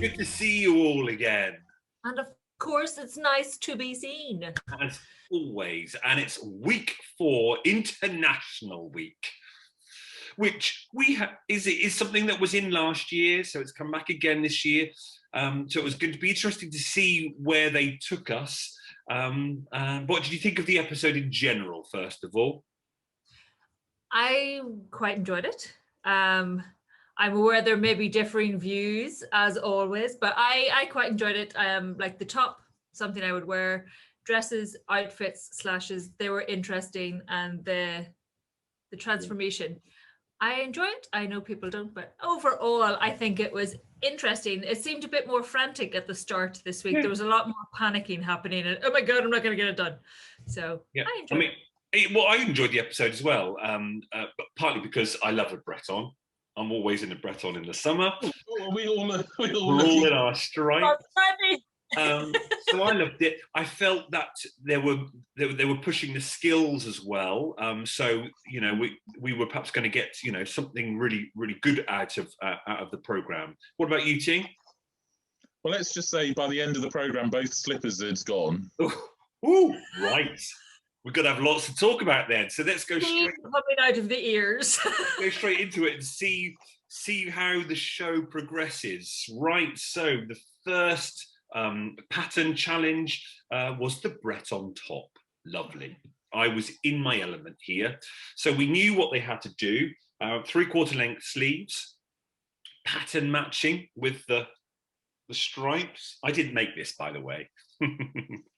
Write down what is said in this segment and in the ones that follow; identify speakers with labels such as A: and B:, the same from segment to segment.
A: Good to see you all again.
B: And of course, it's nice to be seen.
A: As always. And it's week 4, International Week, which is something that was in last year. So it's come back again this year. So it was going to be interesting to see where they took us. What did you think of the episode in general, first of all?
B: I quite enjoyed it. I'm aware there may be differing views as always, but I quite enjoyed it. Like the top, something I would wear, dresses, outfits, slashes, they were interesting, and the transformation. I enjoy it. I know people don't, but overall, I think it was interesting. It seemed a bit more frantic at the start this week. There was a lot more panicking happening, and oh my god, I'm not going to get it done. So I enjoyed it.
A: I enjoyed the episode as well, but partly because I love a Breton. I'm always in a Breton in the summer.
C: We're all
A: in our stripe. So I loved it. I felt that they were pushing the skills as well. So we were perhaps going to get something really good out of the program. What about you, Ting?
C: Well, let's just say by the end of the program, both slippers had gone.
A: Ooh, right. We're going to have lots to talk about then. So let's go straight
B: coming out of the ears.
A: Go straight into it and see how the show progresses. Right. So the first pattern challenge was the Breton top. Lovely. I was in my element here. So we knew what they had to do. 3/4 length sleeves, pattern matching with the stripes. I didn't make this, by the way.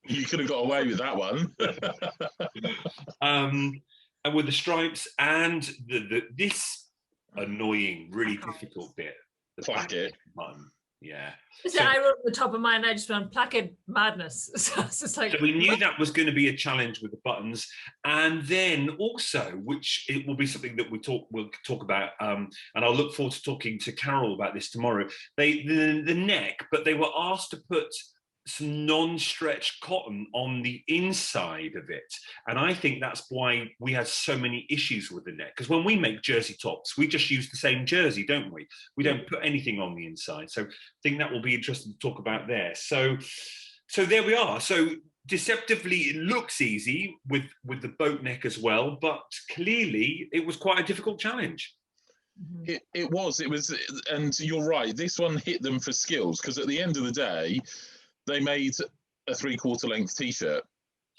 C: You could have got away with that one.
A: And with the stripes and this annoying, really difficult bit, the
C: placket
A: button. Yeah.
B: So I wrote at the top of mine, I just went placket madness. So it's just like,
A: so we knew that was going to be a challenge with the buttons, and then also, which it will be something that we'll talk about, and I'll look forward to talking to Carol about this tomorrow. The neck, but they were asked to put some non-stretch cotton on the inside of it, and I think that's why we had so many issues with the neck, because when we make jersey tops, we just use the same jersey, don't we? We don't put anything on the inside. So I think that will be interesting to talk about there. So there we are. So deceptively it looks easy with the boat neck as well, but clearly it was quite a difficult challenge.
C: It was, and you're right, this one hit them for skills, because at the end of the day they made a 3/4 length t-shirt.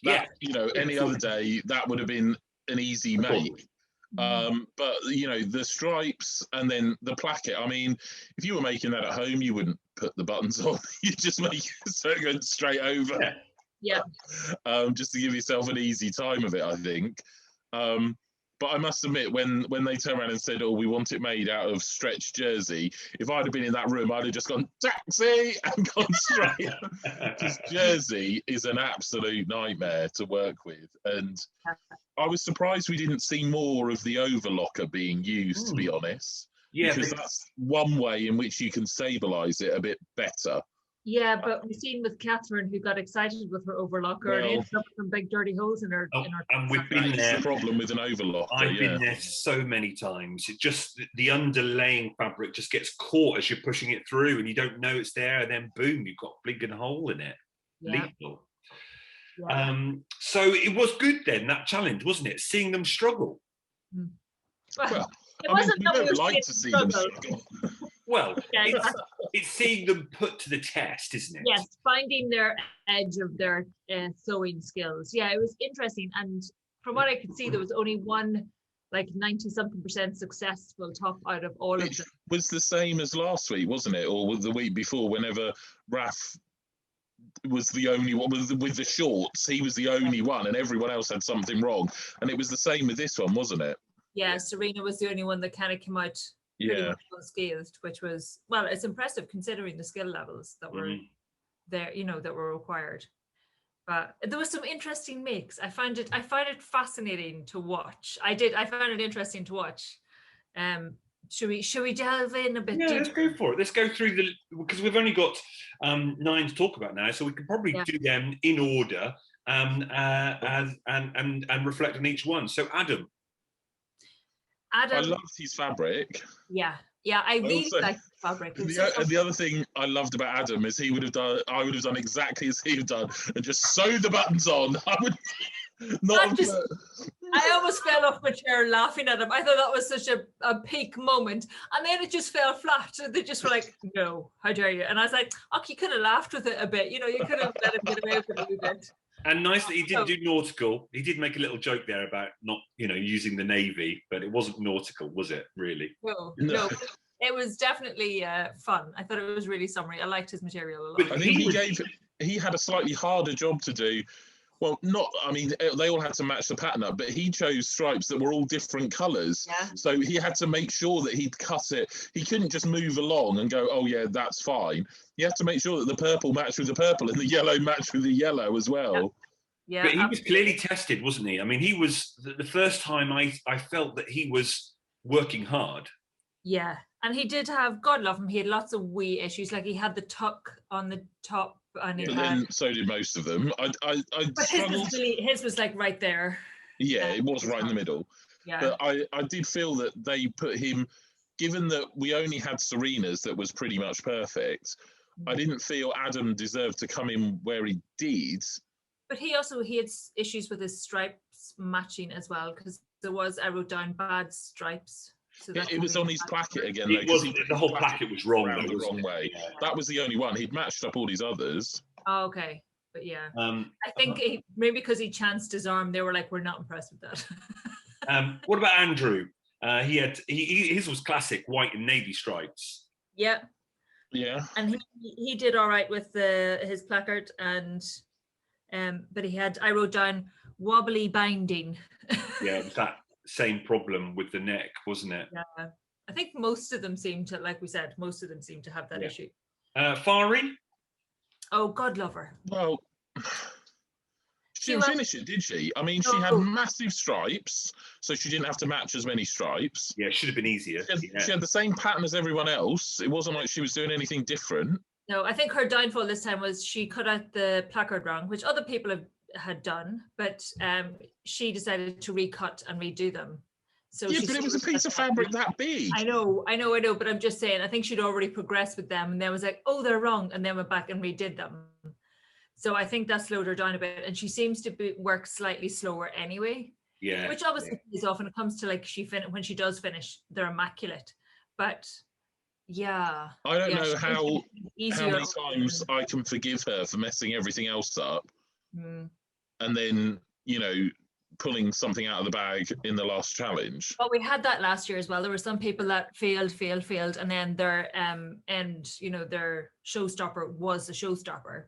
C: Any other day that would have been an easy make. But the stripes and then the placket, I mean, if you were making that at home, you wouldn't put the buttons on. You just make it so it goes straight over. Just to give yourself an easy time of it, I think. But I must admit, when they turned around and said, "Oh, we want it made out of stretched jersey," if I'd have been in that room, I'd have just gone taxi and gone straight. Because jersey is an absolute nightmare to work with, and I was surprised we didn't see more of the overlocker being used. To be honest, because that's one way in which you can stabilise it a bit better.
B: Yeah, but we've seen with Catherine, who got excited with her overlocker and ended up with some big dirty holes in her.
A: And we've been there.
C: The problem with an overlocker.
A: I've been there so many times. It just, the underlaying fabric just gets caught as you're pushing it through, and you don't know it's there, and then boom, you've got a blinking hole in it. Lethal. So it was good then, that challenge, wasn't it? Seeing them struggle.
C: Well, we don't like to see them struggle.
A: Well, it's seeing them put to the test, isn't it?
B: Yes, finding their edge of their sewing skills. Yeah, it was interesting. And from what I could see, there was only one, like 90-something% successful top out of all of them.
C: It was the same as last week, wasn't it? Or was the week before, whenever Raf was the only one with the shorts, he was the only one, and everyone else had something wrong. And it was the same with this one, wasn't it?
B: Yeah, Serena was the only one that kind of came out unscathed, which was, well, it's impressive considering the skill levels that were there, that were required. But there was some interesting makes. I found it fascinating to watch. I found it interesting to watch. Should we delve in a bit?
A: Yeah, let's go for it. Let's go through because we've only got 9 to talk about now, so we can probably do them in order and reflect on each one. So Adam.
C: I loved his fabric.
B: Yeah. Yeah, I really
C: Also,
B: like the fabric.
C: The other thing I loved about Adam is I would have done exactly as he had done and just sewed the buttons on. I would not have
B: I almost fell off my chair laughing at him. I thought that was such a peak moment. And then it just fell flat. They just were like, no, how dare you? And I was like, oh, you could have laughed with it a bit. You could have let him get away with it a little bit.
A: And nice that he didn't do nautical. He did make a little joke there about not, using the navy, but it wasn't nautical, was it, really?
B: No. It was definitely fun. I thought it was really summery. I liked his material a lot.
C: I think he had a slightly harder job to do. Well, they all had to match the pattern up, but he chose stripes that were all different colours.
B: Yeah.
C: So he had to make sure that he'd cut it. He couldn't just move along and go, oh, yeah, that's fine. You have to make sure that the purple matched with the purple and the yellow matched with the yellow as well.
B: Yeah,
A: but he was clearly tested, wasn't he? I mean, he was, the first time I felt that he was working hard.
B: Yeah, and he did have, God love him, he had lots of wee issues. Like he had the tuck on the top. And
C: then so did most of them.
B: But his was like right there.
C: Yeah, it was right in the middle.
B: Yeah.
C: But I did feel that they put him, given that we only had Serena's that was pretty much perfect, I didn't feel Adam deserved to come in where he did.
B: But he had issues with his stripes matching as well, because I wrote down bad stripes. So
C: it was on his placket again.
A: The whole placket was wrong.
C: The wrong way. Yeah. That was the only one. He'd matched up all these others.
B: Oh, okay. But yeah. I think maybe because he chanced his arm, they were like, we're not impressed with
A: that. What about Andrew? His was classic white and navy stripes.
B: Yeah.
C: Yeah.
B: And he did all right with his placard, and but I wrote down wobbly binding.
A: Yeah, it was that same problem with the neck, wasn't it?
B: Yeah, I think most of them seem to, like we said, have that issue.
A: Fari?
B: Oh, God love her.
C: Well, she didn't finish it, did she? I mean, she had massive stripes, so she didn't have to match as many stripes.
A: Yeah, it should have been easier.
C: She had the same pattern as everyone else. It wasn't like she was doing anything different.
B: No, I think her downfall this time was she cut out the placard wrong, which other people had done, but she decided to recut and redo them. So
C: yeah, but it was a piece of fabric that big.
B: I know, but I'm just saying, I think she'd already progressed with them, and then was like, oh, they're wrong, and then went back and redid them. So I think that slowed her down a bit, and she seems to work slightly slower anyway.
A: Yeah,
B: which obviously is often it comes to like when she does finish, they're immaculate. But yeah,
C: I don't know how many times I can forgive her for messing everything else up, and then pulling something out of the bag in the last challenge.
B: Well, we had that last year as well. There were some people that failed, and then their their showstopper was a showstopper,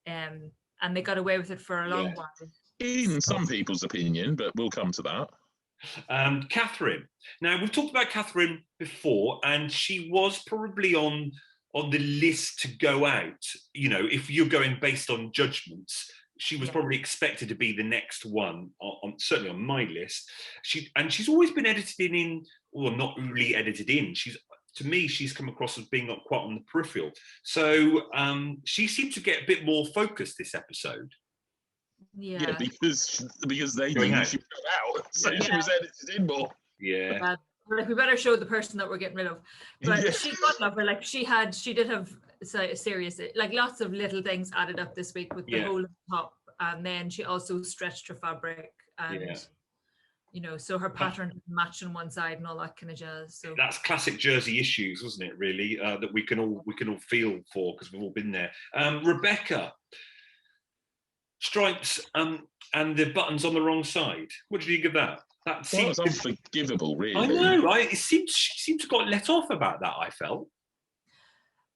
B: and they got away with it for a long while.
C: In some people's opinion, but we'll come to that.
A: Catherine. Now, we've talked about Catherine before, and she was probably on the list to go out. If you're going based on judgments, she was probably expected to be the next one, certainly on my list. She's always been edited in, or not really edited in. To me, she's come across as being not quite on the peripheral. So she seemed to get a bit more focused this episode.
B: Yeah,
C: because they knew she was out, so she was edited in more.
A: Yeah.
B: Like, we better show the person that we're getting rid of. But she got love her. Like she did have serious, like lots of little things added up this week with the hole at the top, and then she also stretched her fabric, and so her pattern matched on one side and all that kind of jazz. So that's
A: classic Jersey issues, wasn't it? Really, that we can all feel for, because we've all been there. Rebecca. Stripes and the buttons on the wrong side. What did you give that? That
C: was unforgivable, really.
A: I know, right? She seemed to got let off about that, I felt.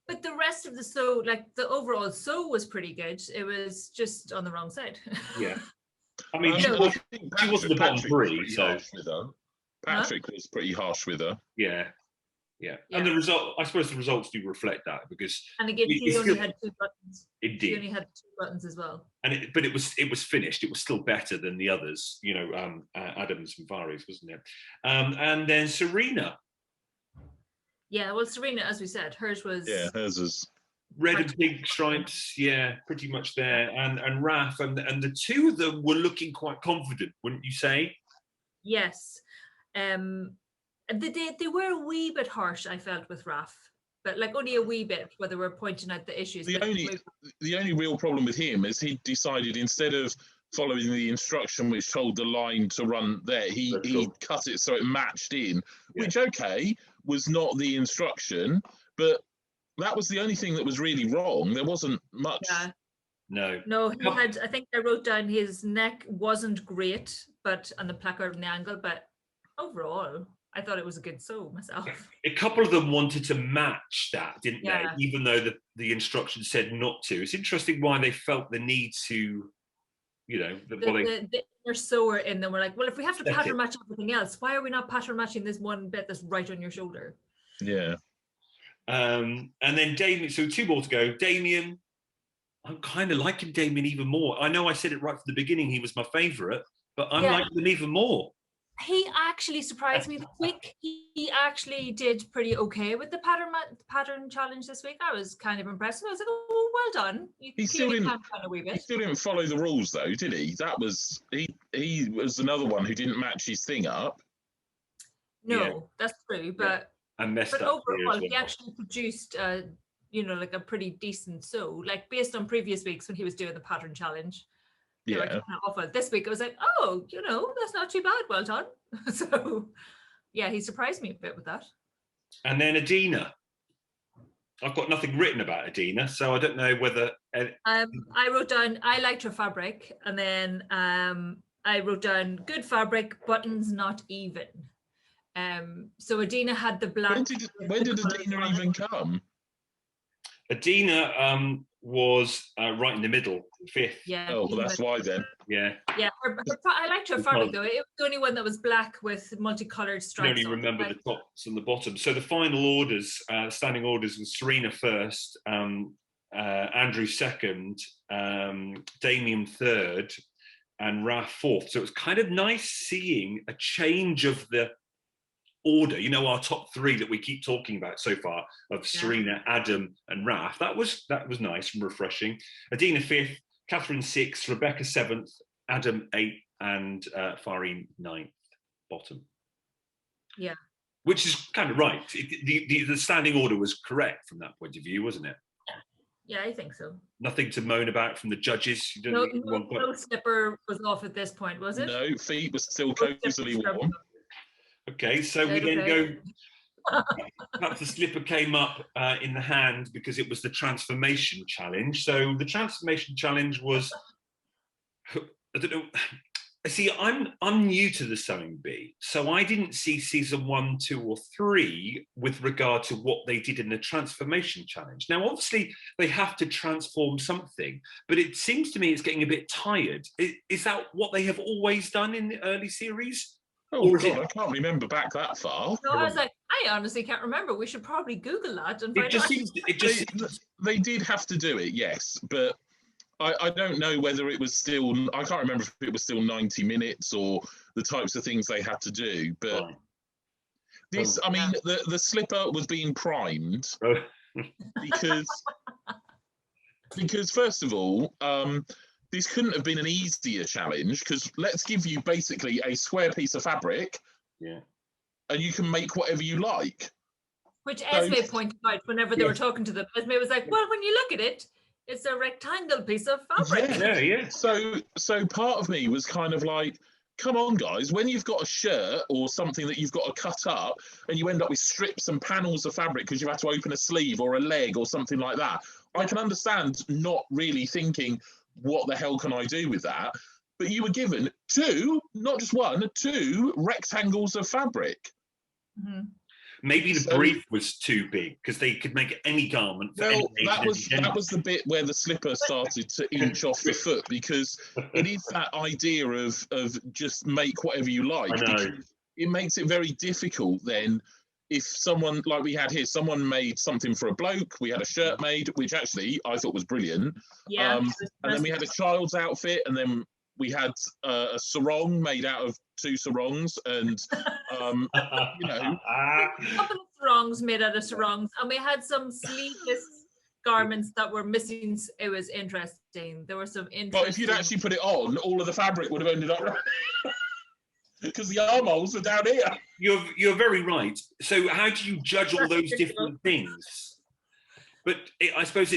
B: But the rest of the sew, like the overall sew, was pretty good. It was just on the wrong side.
A: Yeah. I mean, she wasn't the bottom three, so.
C: Patrick was pretty harsh with her.
A: Yeah. And the result, I suppose the results do reflect that, because
B: again, he only had 2 buttons.
A: It did.
B: He only had 2 buttons as well.
A: But it was finished. It was still better than the others, Adams and Fari's, wasn't it? And then Serena.
B: Yeah, well, Serena, as we said, hers was.
C: Yeah, hers was
A: red and pink stripes. Yeah, pretty much there. And Raf and the two of them were looking quite confident, wouldn't you say?
B: Yes. They were a wee bit harsh, I felt, with Raf, but like only a wee bit, where they were pointing out the issues.
C: The only real problem with him is he decided, instead of following the instruction which told the line to run there, he cut it so it matched in, which was not the instruction, but that was the only thing that was really wrong. There wasn't much.
B: Yeah.
A: No,
B: he had, I think I wrote down his neck wasn't great, but on the placard and the angle, but overall I thought it was a good sew myself.
A: A couple of them wanted to match that, didn't they?
B: Yeah.
A: Even though the instruction said not to. It's interesting why they felt the need to, the
B: inner sewer in them were like, well, if we have to pattern match everything else, why are we not pattern matching this one bit that's right on your shoulder?
C: Yeah.
A: And then Damien, so 2 more to go. Damien, I'm kind of liking Damien even more. I know I said it right from the beginning, he was my favourite, but I'm liking him even more.
B: He actually surprised me this week. He actually did pretty okay with the pattern challenge this week. I was kind of impressed. I was like, oh, well done.
C: He still didn't follow the rules though, did he? That was he was another one who didn't match his thing up.
B: No, that's true. But
A: but
B: overall, he actually produced like a pretty decent sew, like based on previous weeks when he was doing the pattern challenge. This week I was like, oh, that's not too bad, well done. So yeah, he surprised me a bit with that.
A: And then Adina, I've got nothing written about Adina, so I don't know whether
B: I wrote down I liked her fabric, and then I wrote down good fabric, buttons not even. So Adina had the black.
C: When did Adina even come?
A: Adina was right in the middle, 5th.
B: Yeah.
C: Oh, well, that's why then.
A: Yeah.
B: Yeah, I liked her fabric though. It was the only one that was black with multicolored stripes.
A: I can only remember the tops and the bottoms. So the final orders, standing orders, was Serena first, Andrew second, Damien third, and Raf fourth. So it was kind of nice seeing a change of the order, our top 3 that we keep talking about so far, of Serena, Adam and Raf. That was nice and refreshing. Adina 5th, Catherine 6th, Rebecca 7th, Adam 8th, and Farine 9th, bottom.
B: Yeah.
A: Which is kind of right. The standing order was correct from that point of view, wasn't it?
B: Yeah, I think so.
A: Nothing to moan about from the judges.
B: No slipper was off at this point, was it?
C: No, feet were still cozily warm.
A: Okay, so we then go, perhaps the slipper came up in the hand because it was the transformation challenge. So the transformation challenge was, I don't know, see, I'm new to the sewing bee, so I didn't see season 1, 2 or 3 with regard to what they did in the transformation challenge. Now, obviously, they have to transform something, but it seems to me it's getting a bit tired. Is that what they have always done in the early series?
C: Oh God, I can't remember back that far.
B: No, I was like, I honestly can't remember. We should probably Google that and find out.
C: They did have to do it, yes, but I don't know whether it was still. I can't remember if it was still 90 minutes or the types of things they had to do. But this, I mean, the slipper was being primed because first of all, this couldn't have been an easier challenge, because let's give you basically a square piece of fabric, and you can make whatever you like.
B: Which Esme pointed out whenever they were talking to them. Esme was like, well, when you look at it, it's a rectangle piece of fabric.
A: Yeah.
C: So part of me was kind of like, come on, guys, when you've got a shirt or something that you've got to cut up and you end up with strips and panels of fabric because you've had to open a sleeve or a leg or something like that, I can understand not really thinking, what the hell can I do with that? But you were given 2, not just 1, 2 rectangles of fabric.
B: Mm-hmm.
A: Maybe the brief was too big because they could make any garment.
C: That was the bit where the slipper started to inch off the foot, because it is that idea of just make whatever you like. It makes it very difficult then. If someone, like we had here, someone made something for a bloke, we had a shirt made, which actually I thought was brilliant.
B: Yeah.
C: And then we had a child's outfit, and then we had a sarong made out of 2 sarongs, and
B: a couple of sarongs made out of sarongs, and we had some sleeveless garments that were missing. It was interesting. There were some interesting.
C: But if you'd actually put it on, all of the fabric would have ended up. because the armholes are down here.
A: You're very right. So how do you judge all those different things? But I suppose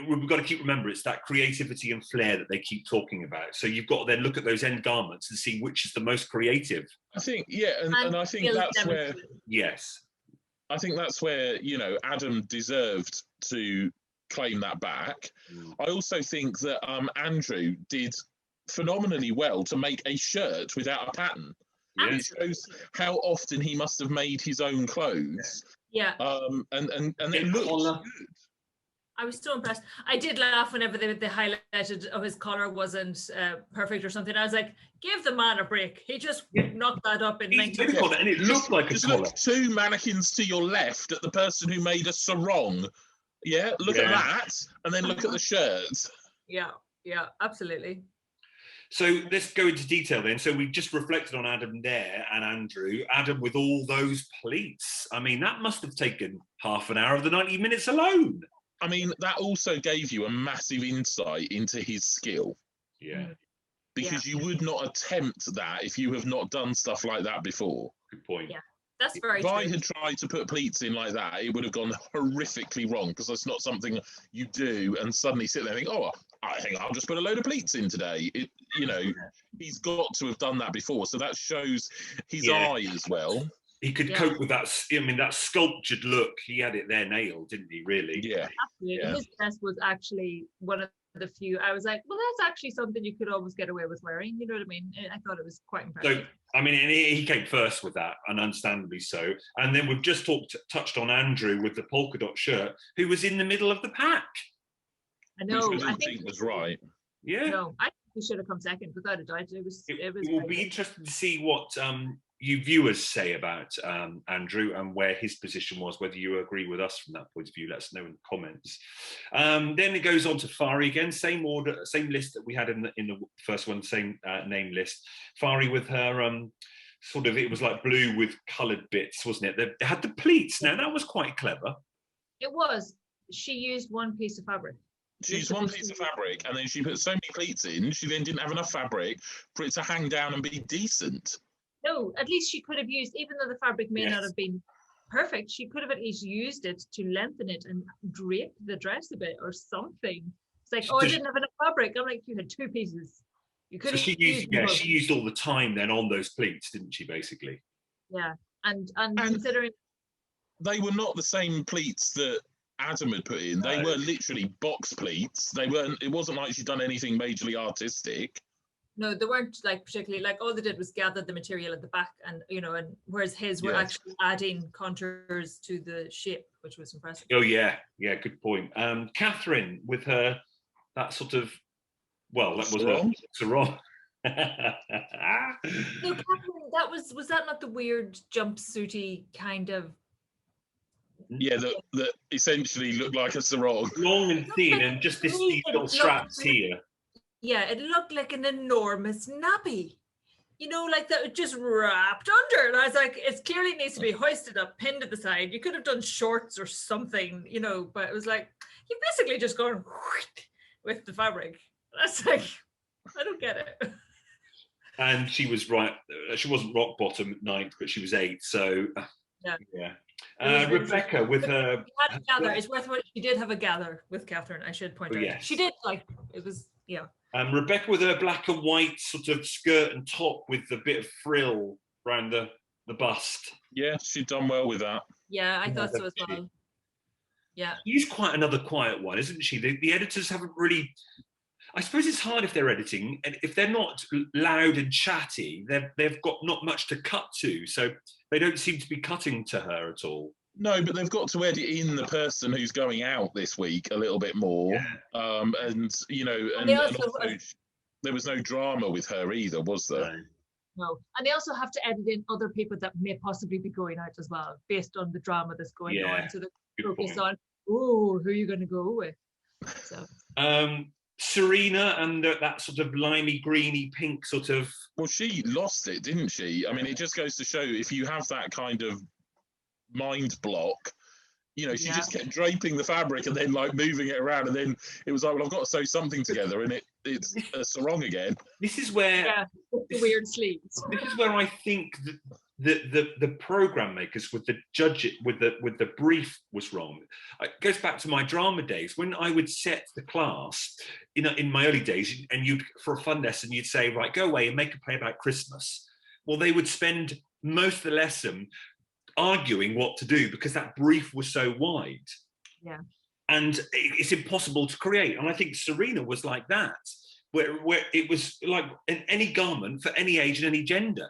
A: we've got to remember it's that creativity and flair that they keep talking about. So you've got to then look at those end garments and see which is the most creative.
C: I think, yeah, and I think that's where,
A: yes,
C: I think that's where, you know, Adam deserved to claim that back. I also think that Andrew did phenomenally well to make a shirt without a pattern.
A: Yeah.
C: It shows how often he must have made his own clothes.
B: Yeah.
C: And it looks good.
B: I was so impressed. I did laugh whenever they highlighted his collar wasn't perfect or something. I was like, give the man a break. He just knocked that up in 90 seconds.
A: And it looked like a collar.
C: Look 2 mannequins to your left at the person who made a sarong. Yeah, look at that, and then look at the shirts.
B: Yeah, absolutely.
A: So let's go into detail then. So we just reflected on Adam there and Andrew. Adam with all those pleats. I mean, that must have taken half an hour of the 90 minutes alone.
C: I mean, that also gave you a massive insight into his skill.
A: Yeah.
C: Because you would not attempt that if you have not done stuff like that before.
A: Good point.
B: Yeah, that's very
C: true. If
B: I
C: had tried to put pleats in like that, it would have gone horrifically wrong, because that's not something you do and suddenly sit there and think, oh, I think I'll just put a load of pleats in today. You know, he's got to have done that before. So that shows his eye as well.
A: He could cope with that. I mean, that sculptured look. He had it there nailed, didn't he? Really?
C: Yeah.
B: Absolutely. Yeah. His dress was actually one of the few. I was like, well, that's actually something you could almost get away with wearing. You know what I mean? I thought it was quite impressive.
A: So, I mean, and he came first with that, and understandably so. And then we've just touched on Andrew with the polka dot shirt, who was in the middle of the pack.
C: I know. Which I think was right.
A: Yeah.
B: No, I think he should have come second without a doubt. It
A: will be interesting to see what you viewers say about Andrew and where his position was, whether you agree with us from that point of view. Let us know in the comments. Then it goes on to Fari again, same order, same list that we had in the first one, same name list. Fari with her sort of, it was like blue with coloured bits, wasn't it? They had the pleats. Now that was quite clever.
B: It was. She used one piece of fabric.
C: She used one piece of fabric, and then she put so many pleats in, she then didn't have enough fabric for it to hang down and be decent.
B: No, at least she could have used, even though the fabric may not have been perfect, she could have at least used it to lengthen it and drape the dress a bit or something. It's like, I didn't have enough fabric. I'm like, you had 2 pieces. You could have
A: she used all the time then on those pleats, didn't she, basically?
B: Yeah, and considering
C: they were not the same pleats that Adam had put in. They were literally box pleats. They weren't. It wasn't like she'd done anything majorly artistic.
B: No, they weren't like particularly, like all they did was gather the material at the back, and and whereas his were actually adding contours to the shape, which was impressive.
A: Oh yeah, good point. Catherine with her that sort of, well, that was a sarong.
B: No, Catherine, was that not the weird jumpsuity kind of?
C: Yeah, that essentially looked like a sarong.
A: Long and thin, and just these little straps here.
B: Yeah, it looked like an enormous nappy. Like that it just wrapped under. And I was like, it clearly needs to be hoisted up, pinned to the side. You could have done shorts or something, but it was like, you basically just gone with the fabric. That's like, I don't get it.
A: And she was right. She wasn't rock bottom at 9th, but she was 8th. So, yeah. Rebecca with her.
B: Had a gather. It's worth what she did have a gather with Catherine. I should point out.
A: Yes.
B: She did it was.
A: Rebecca with her black and white sort of skirt and top with a bit of frill around the bust.
C: Yeah, she'd done well with that.
B: Yeah, I thought so as well. Yeah.
A: She's quite another quiet one, isn't she? The editors haven't really. I suppose it's hard if they're editing, and if they're not loud and chatty, they've got not much to cut to, so they don't seem to be cutting to her at all.
C: No, but they've got to edit in the person who's going out this week a little bit more, and also, there was no drama with her either, was there?
B: No, and they also have to edit in other people that may possibly be going out as well, based on the drama that's going on. So they focus on, who are you going to go with? So.
A: Serena and that sort of limey greeny pink sort of.
C: Well, she lost it, didn't she? I mean, it just goes to show if you have that kind of mind block, she just kept draping the fabric and then like moving it around, and then it was like, well, I've got to sew something together, and it's a sarong again.
A: This is where
B: the weird sleeves.
A: This is where I think the program makers with the judge with the brief was wrong. It goes back to my drama days when I would set the class in my early days, and you'd for a fun lesson you'd say, right, go away and make a play about Christmas. Well, they would spend most of the lesson arguing what to do because that brief was so wide.
B: Yeah.
A: And it's impossible to create. And I think Serena was like that, where it was like any garment for any age and any gender.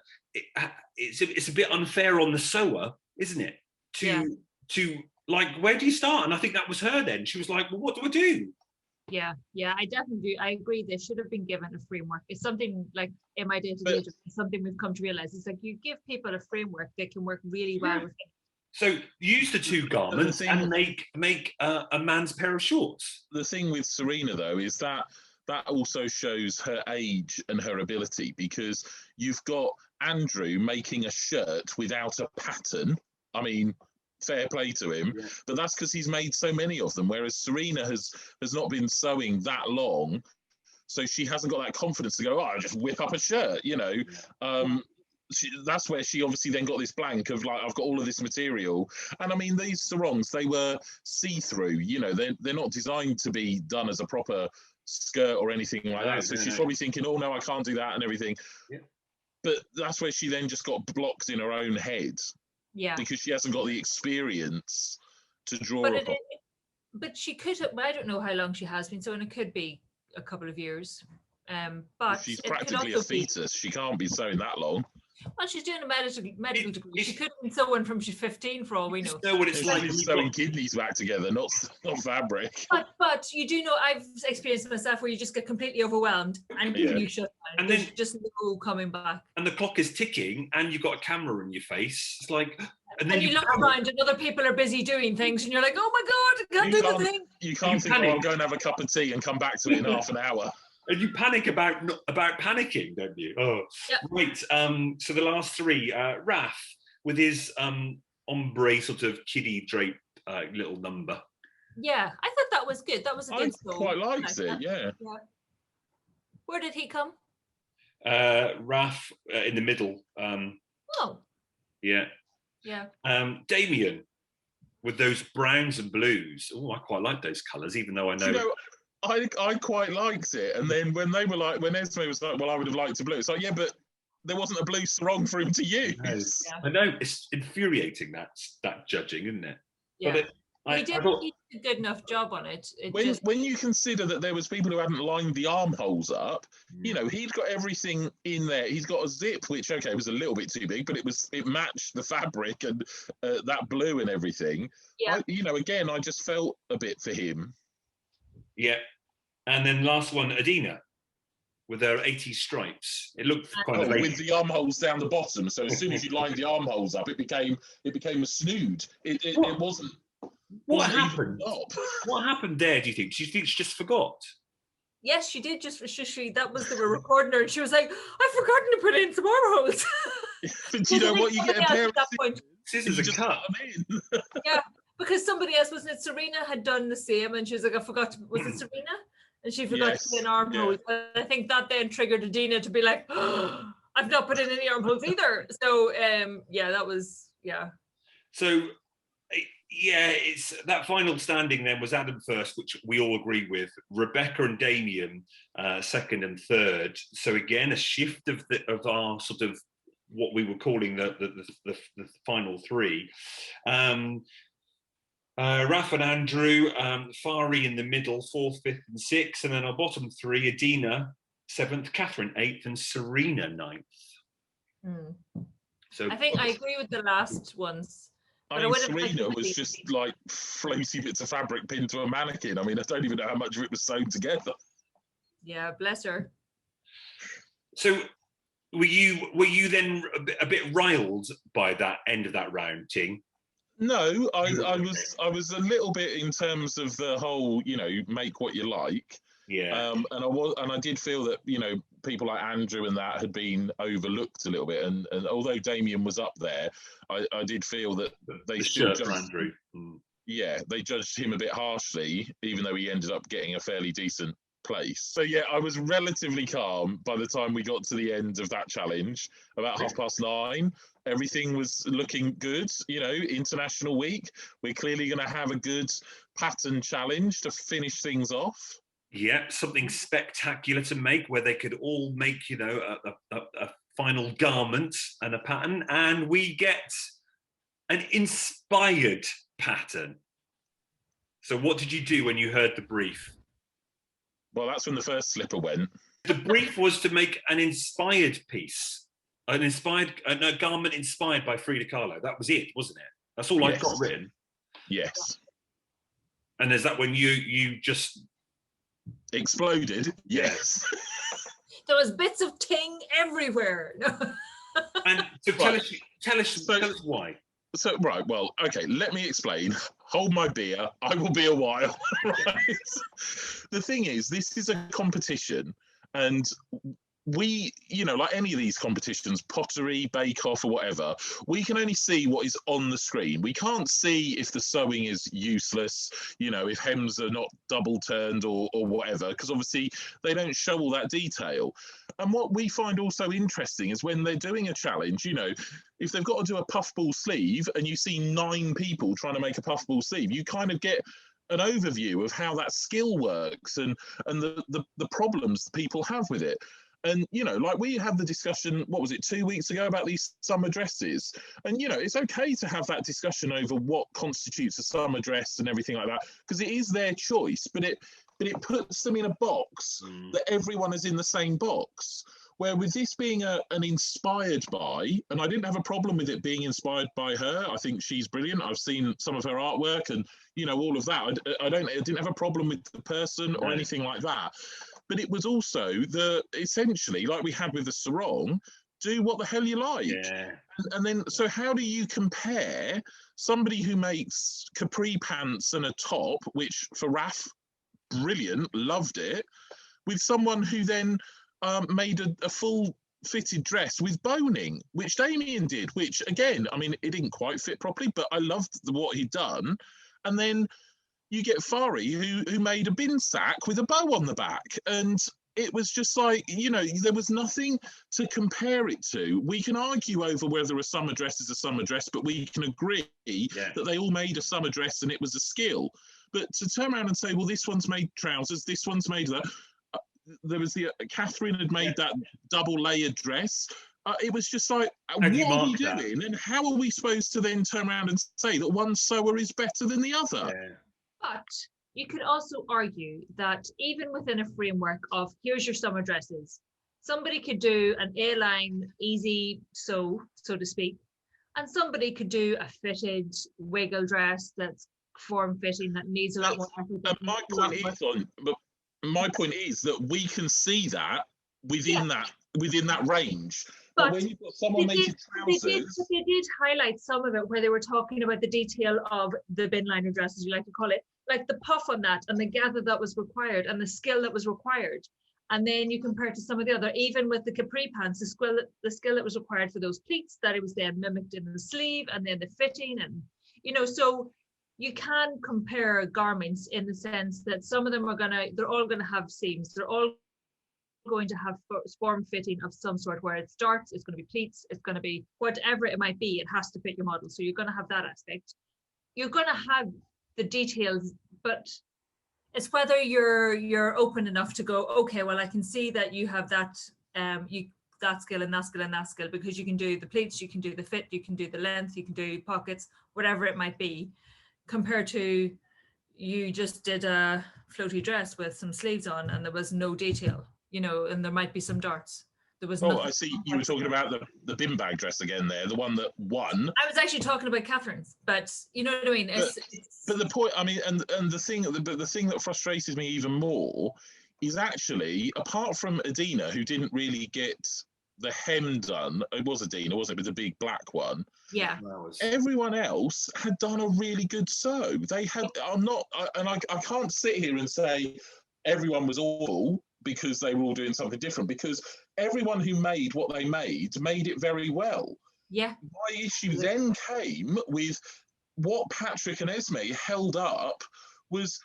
A: It's a bit unfair on the sewer, isn't it? To like, where do you start? And I think that was her then. She was like, well, what do I do?
B: Yeah, I definitely do. I agree. They should have been given a framework. It's something like in my day-to-day, it's something we've come to realize. It's like you give people a framework, they can work really well with it.
A: So use the two garments and make a man's pair of shorts.
C: The thing with Serena, though, is that also shows her age and her ability, because you've got Andrew making a shirt without a pattern. I mean, fair play to him, but that's because he's made so many of them, whereas Serena has not been sewing that long, so she hasn't got that confidence to go, I'll just whip up a shirt, you know. That's where she obviously then got this blank of like, I've got all of this material. And I mean, these sarongs, they were see-through, you know, they're not designed to be done as a proper skirt or anything like that. So she's probably thinking, oh no, I can't do that and everything. But that's where she then just got blocked in her own head. Because she hasn't got the experience to draw upon.
B: But she could have, I don't know how long she has been, so and it could be a couple of years. But
C: she's practically a fetus. She can't be sewing that long.
B: Well, she's doing a medical degree. She could have been sewing from she's 15 for all we know.
A: Know what it's like
C: sewing kidneys back together, not fabric.
B: But you do know, I've experienced myself where you just get completely overwhelmed and you shut down. And then just no coming back.
A: And the clock is ticking, and you've got a camera in your face. It's like,
B: and then you look around, and other people are busy doing things, and you're like, oh my god, I can't do the thing.
C: You can't think, oh, I'll go and have a cup of tea and come back to it in half an hour.
A: And you panic about panicking, don't you? Oh, right. So the last three, Raf with his ombre sort of kiddie drape little number.
B: Yeah, I thought that was good. That was a good
C: song. I quite liked it. Yeah.
B: Where did he come?
A: Raf in the middle. Yeah. Damien with those browns and blues. Oh, I quite like those colours, even though I know.
C: You know, I quite liked it, and then when they were like, when Esme was like, well, I would have liked a blue. It's like, yeah, but there wasn't a blue sarong for him to use.
A: I know, it's infuriating that judging, isn't it?
B: Yeah, but he did a good enough job on it.
C: When you consider that there was people who hadn't lined the armholes up, you know, he'd got everything in there. He's got a zip, which was a little bit too big, but it matched the fabric and that blue and everything. Yeah, again, I just felt a bit for him.
A: Yeah. And then last one, Adina, with her 80 stripes. It looked kind of
C: with the armholes down the bottom. So as soon as you lined the armholes up, it became a snood. It wasn't.
A: What happened? What happened there? Do you think? Do you think she just forgot?
B: Yes, she did. That was they were recording her, and she was like, "I've forgotten to put in some armholes."
C: But you know what? You get a pair of
A: scissors and cut
C: them in.
B: Yeah, because somebody else, wasn't it? Serena had done the same, and she was like, "I forgot." Was it Serena? And she forgot to put in armholes. Yeah. I think that then triggered Adina to be like, oh, I've not put in any armholes either. So, that was,
A: So, it's that final standing then was Adam first, which we all agree with. Rebecca and Damien second and third. So again, a shift of our sort of what we were calling the final three. Raf and Andrew, Fari in the middle, 4th, 5th and 6th, and then our bottom three, Adina 7th, Catherine 8th and Serena 9th. So
B: I think I agree with the last ones.
C: I mean, Serena was just like floaty bits of fabric pinned to a mannequin. I mean, I don't even know how much of it was sewn together.
B: Yeah, bless her.
A: So were you then a bit riled by that end of that round, Ting?
C: No, I was a little bit in terms of the whole, make what you like.
A: Yeah.
C: And I did feel that, people like Andrew and that had been overlooked a little bit. And although Damien was up there, I did feel that they still judged
A: Andrew.
C: Yeah, they judged him a bit harshly, even though he ended up getting a fairly decent place. So yeah, I was relatively calm by the time we got to the end of that challenge, about 9:30. Everything was looking good. You know, International Week. We're clearly going to have a good pattern challenge to finish things off.
A: Yeah, something spectacular to make, where they could all make, you know, a final garment and a pattern, and we get an inspired pattern. So what did you do when you heard the brief?
C: Well, that's when the first slipper went.
A: The brief was to make an inspired piece, a garment inspired by Frida Kahlo. That was it, wasn't it? That's all I've got written.
C: Yes.
A: And is that when you just
C: exploded? Yes.
B: There was bits of ting everywhere.
A: And so tell us why.
C: So, right, well, okay, let me explain. Hold my beer. I will be a while. Right? The thing is, this is a competition, and we, you know, like any of these competitions, pottery, bake-off or whatever, we can only see what is on the screen. We can't see if the sewing is useless, you know, if hems are not double turned or whatever, because obviously they don't show all that detail. And what we find also interesting is when they're doing a challenge, you know, if they've got to do a puffball sleeve and you see 9 people trying to make a puffball sleeve, you kind of get an overview of how that skill works and the problems people have with it. And, you know, like we had the discussion, what was it, 2 weeks ago about these summer dresses. And, you know, it's okay to have that discussion over what constitutes a summer dress and everything like that, because it is their choice, but it puts them in a box that everyone is in the same box. Where with this being an inspired by, and I didn't have a problem with it being inspired by her. I think she's brilliant. I've seen some of her artwork and, you know, all of that. I didn't have a problem with the person or anything like that. But it was also essentially, like we had with the sarong, do what the hell you like.
A: Yeah.
C: And then, so how do you compare somebody who makes capri pants and a top, which for Raf, brilliant, loved it, with someone who then made a full fitted dress with boning, which Damien did, which again, I mean, it didn't quite fit properly, but I loved what he'd done. And then you get Fari, who made a bin sack with a bow on the back. And it was just like, you know, there was nothing to compare it to. We can argue over whether a summer dress is a summer dress, but we can agree that they all made a summer dress and it was a skill. But to turn around and say, well, this one's made trousers, this one's made that. There was Catherine had made that double layered dress. It was just like, what are we doing? And how are we supposed to then turn around and say that one sewer is better than the other?
A: Yeah.
B: But you could also argue that even within a framework of here's your summer dresses, somebody could do an A-line easy sew, so to speak, and somebody could do a fitted wiggle dress that's form-fitting, that needs a lot more effort.
C: My point is that we can see that within that range. But when you've got someone making trousers,
B: they did highlight some of it where they were talking about the detail of the bin liner dress, as you like to call it, like the puff on that and the gather that was required and the skill that was required. And then you compare it to some of the other, even with the capri pants, the skill that was required for those pleats, that it was then mimicked in the sleeve and then the fitting, and you know, so you can compare garments in the sense that some of them they're all gonna have seams, they're all going to have form fitting of some sort, where it starts, it's going to be pleats, it's going to be whatever it might be, it has to fit your model. So you're going to have that aspect. You're going to have the details, but it's whether you're open enough to go, okay, well, I can see that you have that that skill and that skill and that skill, because you can do the pleats, you can do the fit, you can do the length, you can do pockets, whatever it might be, compared to you just did a floaty dress with some sleeves on and there was no detail. You know, and there might be some darts. There was.
C: Oh, I see. You were talking about the bin bag dress again there, the one that won.
B: I was actually talking about Catherine's, but you know what I mean.
C: But the point, I mean, and the thing that frustrated me even more is actually, apart from Adina, who didn't really get the hem done. It was Adina, wasn't it? With the big black one.
B: Yeah.
C: Everyone else had done a really good sew. They had. I can't sit here and say everyone was awful, because they were all doing something different, because everyone who made what they made it very well.
B: Yeah.
C: My issue then came with what Patrick and Esme held up was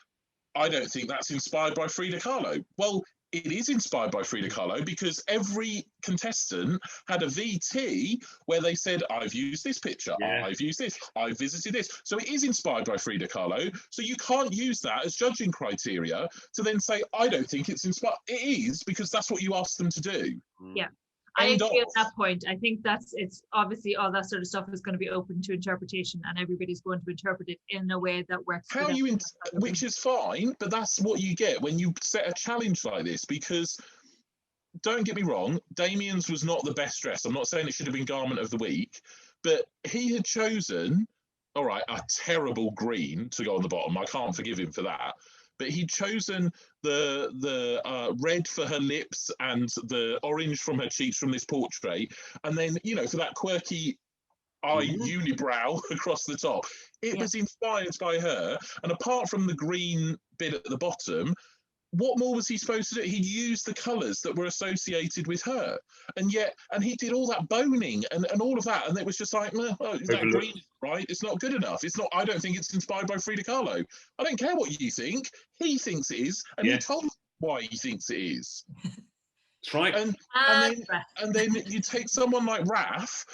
C: I don't think that's inspired by Frida Kahlo. Well, it is inspired by Frida Kahlo because every contestant had a VT where they said, I've used this picture, I've used this, I've visited this. So it is inspired by Frida Kahlo. So you can't use that as judging criteria to then say, I don't think it's inspired. It is, because that's what you asked them to do.
B: Yeah. I agree at that point. I think it's obviously all that sort of stuff is going to be open to interpretation, and everybody's going to interpret it in a way that works.
C: Which is fine, but that's what you get when you set a challenge like this. Because don't get me wrong, Damien's was not the best dress. I'm not saying it should have been garment of the week, but he had chosen, all right, a terrible green to go on the bottom. I can't forgive him for that. But he'd chosen the red for her lips and the orange from her cheeks from this portrait. And then, for that quirky eye unibrow across the top, it was inspired by her. And apart from the green bit at the bottom, what more was he supposed to do? He used the colours that were associated with her. And he did all that boning and all of that. And it was just like, is that green right? It's not good enough. It's not. I don't think it's inspired by Frida Kahlo. I don't care what you think. He thinks it is. And he told us why he thinks it is.
A: That's right.
C: And then you take someone like Raf.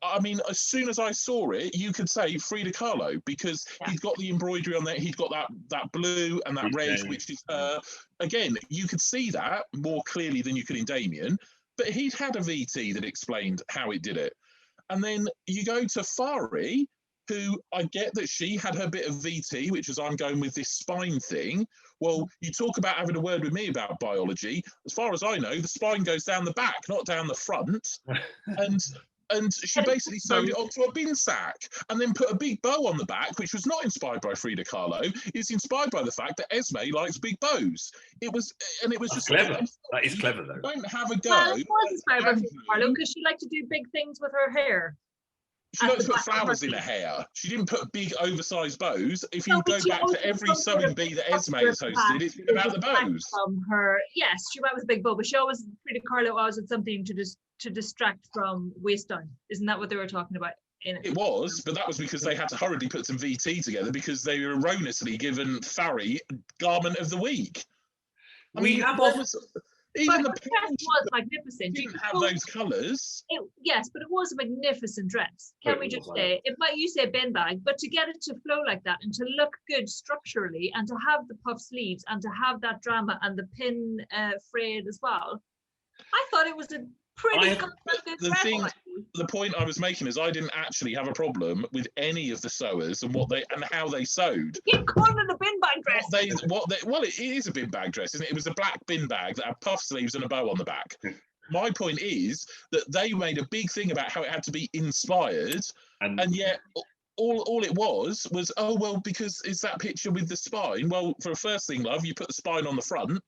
C: As soon as I saw it, you could say Frida Kahlo, because he'd got the embroidery on there. He'd got that blue and that red, which is again, you could see that more clearly than you could in Damien. But he'd had a VT that explained how it did it. And then you go to Fari, who I get that she had her bit of VT, which is I'm going with this spine thing. Well, you talk about having a word with me about biology. As far as I know, the spine goes down the back, not down the front. And she basically sewed it onto a bin sack and then put a big bow on the back, which was not inspired by Frida Kahlo. It's inspired by the fact that Esme likes big bows. It was just
A: clever. That is clever, though.
C: Don't have a go.
B: Well, it was inspired by Frida Kahlo because she liked to do big things with her hair.
C: She likes to put flowers in her hair. She didn't put big, oversized bows. If you go back to every sewing bee that Esme has hosted, it's been about the bows.
B: From her, yes, she went with a big bow, but Frida Kahlo always had something to distract from waist down. Isn't that what they were talking about in it?
C: It was, but that was because they had to hurriedly put some VT together because they were erroneously given Fari garment of the week. Even the
B: dress was magnificent.
C: Didn't have those colours.
B: Yes, but it was a magnificent dress. Can we just say it might you say bin bag, but to get it to flow like that and to look good structurally and to have the puff sleeves and to have that drama and the pin frayed as well, I thought it was a pretty good dress.
C: The point I was making is I didn't actually have a problem with any of the sewers and how they sewed.
B: You're calling it a bin bag dress.
C: It is a bin bag dress, isn't it? It was a black bin bag that had puff sleeves and a bow on the back. My point is that they made a big thing about how it had to be inspired, and yet all it was because it's that picture with the spine. Well, for a first thing, love, you put the spine on the front.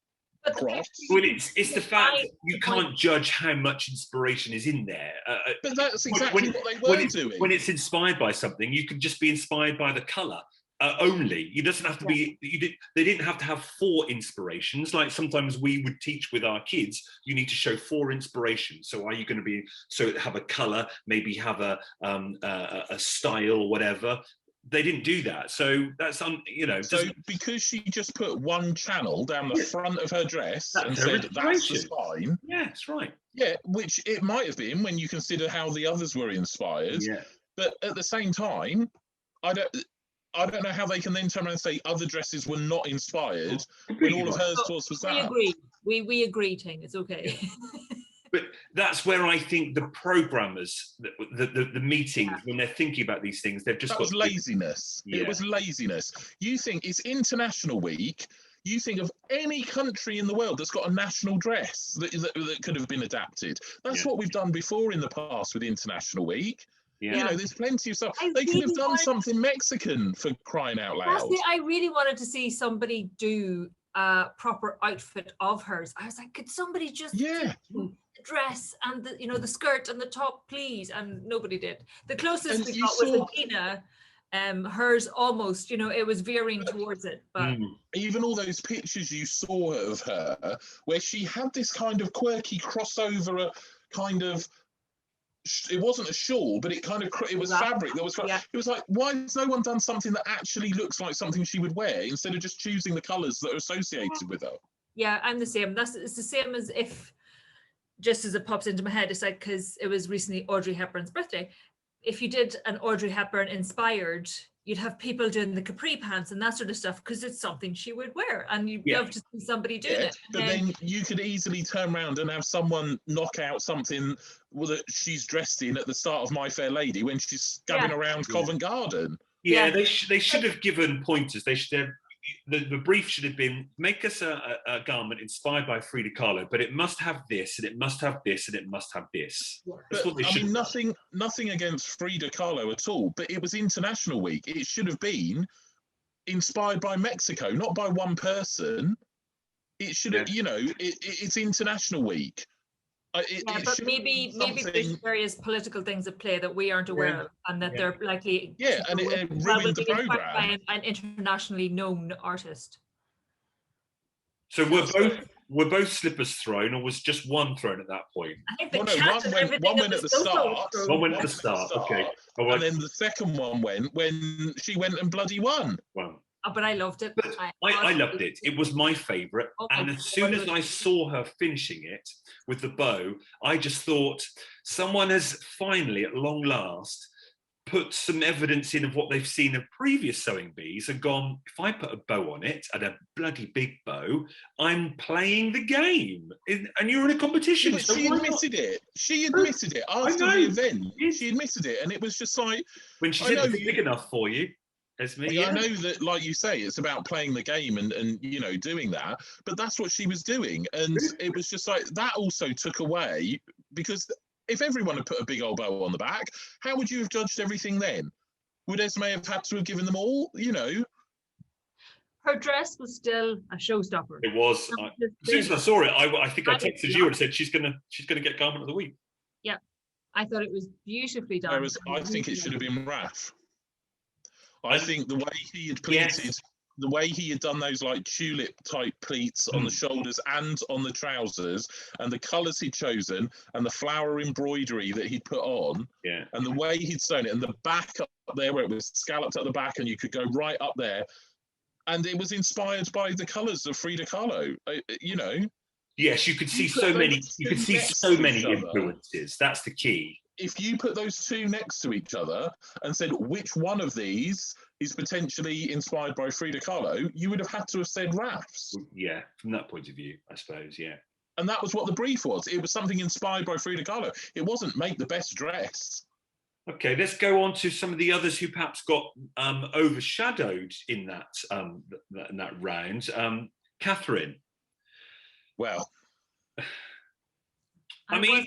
A: Well, it's the fact you can't judge how much inspiration is in there.
C: But that's exactly what they were doing.
A: When it's inspired by something, you can just be inspired by the colour only. It doesn't have to be. They didn't have to have 4 inspirations. Like sometimes we would teach with our kids, you need to show 4 inspirations. So are you going to have a colour, maybe have a style or whatever. They didn't do that, so that's
C: So because she just put one channel down the front of her dress and said that's the spine.
A: Yeah, that's right.
C: Yeah, which it might have been when you consider how the others were inspired. Yeah. But at the same time, I don't know how they can then turn around and say other dresses were not inspired when all of hers was that.
B: We agree. We agree, Ting. It's okay.
A: But that's where I think the programmers, the meetings, when they're thinking about these things, they've just
C: that was laziness. It was laziness. You think it's International Week. You think of any country in the world that's got a national dress that could have been adapted. That's what we've done before in the past with International Week. Yeah. There's plenty of stuff. They could have done something Mexican, for crying out loud.
B: I really wanted to see somebody do a proper outfit of hers. I was like, could somebody just do the dress and the skirt and the top, please? And nobody did. The closest we got was Adina. Hers almost, it was veering towards it. But
C: even all those pictures you saw of her, where she had this kind of quirky crossover, kind of it wasn't a shawl, but it kind of, it was fabric that was, it was like, why has no one done something that actually looks like something she would wear instead of just choosing the colours that are associated with her?
B: Yeah, I'm the same. It's the same as if, just as it pops into my head, it's like, because it was recently Audrey Hepburn's birthday. If you did an Audrey Hepburn inspired, you'd have people doing the capri pants and that sort of stuff because it's something she would wear, and you'd love to see somebody doing it.
C: But then you could easily turn around and have someone knock out something that she's dressed in at the start of My Fair Lady when she's scabbing around Covent Garden.
A: Yeah, they should have given pointers. They should have. The brief should have been, make us a garment inspired by Frida Kahlo, but it must have this, and it must have this, and it must have this. That's what they should.
C: I mean, nothing against Frida Kahlo at all, but it was International Week. It should have been inspired by Mexico, not by one person. It should have, it's International Week.
B: But maybe there's various political things at play that we aren't aware of, and that they're likely
C: and it ruined the program
B: by an internationally known artist.
A: So were both slippers thrown, or was just one thrown at that point?
B: I think one went at the start.
A: One went at the start. Okay.
C: And then the second one went when she went and bloody won.
A: Wow.
B: Oh, but I loved it.
A: I loved it. It was my favourite. And as soon as I saw her finishing it with the bow, I just thought, someone has finally, at long last, put some evidence in of what they've seen of previous sewing bees and gone, if I put a bow on it, and a bloody big bow, I'm playing the game. And you're in a competition.
C: Yeah, she admitted it. She admitted it after the event. She admitted it. And it was just like...
A: When she said it's big enough for you.
C: I know that, like you say, it's about playing the game and doing that, but that's what she was doing, and it was just like that also took away, because if everyone had put a big old bow on the back, how would you have judged everything then? Would Esme have had to have given them all?
B: Her dress was still a showstopper.
A: It was. As soon as I saw it, I think I texted you and said she's gonna get Garment of the Week.
B: Yeah, I thought it was beautifully done.
C: Whereas I think it should have been Raf. I think the way he had pleated, the way he had done those like tulip type pleats on the shoulders and on the trousers, and the colours he'd chosen, and the flower embroidery that he'd put on, and the way he'd sewn it, and the back up there where it was scalloped at the back, and you could go right up there, and it was inspired by the colours of Frida Kahlo.
A: Yes, you could see so many. You could see so many influences. That's the key.
C: If you put those two next to each other and said which one of these is potentially inspired by Frida Kahlo, you would have had to have said Raf's.
A: Yeah, from that point of view, I suppose, yeah.
C: And that was what the brief was. It was something inspired by Frida Kahlo. It wasn't make the best dress.
A: Okay, let's go on to some of the others who perhaps got overshadowed in that round. Catherine.
C: Well,
B: I mean,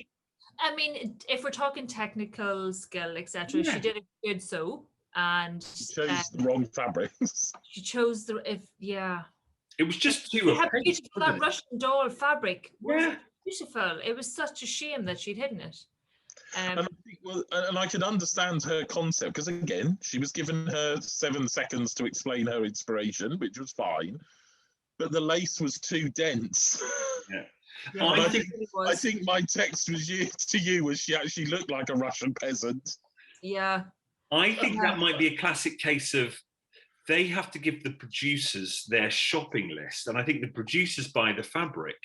B: if we're talking technical skill, etc., she did a good sew, and
C: she chose the wrong fabrics.
B: She chose
A: It was just too
B: beautiful. That Russian doll fabric was beautiful. It was such a shame that she'd hidden it.
C: And I could understand her concept, because again, she was given her 7 seconds to explain her inspiration, which was fine, but the lace was too dense. I think my text to you was she actually looked like a Russian peasant.
B: Yeah.
A: I think that might be a classic case of they have to give the producers their shopping list, and I think the producers buy the fabric.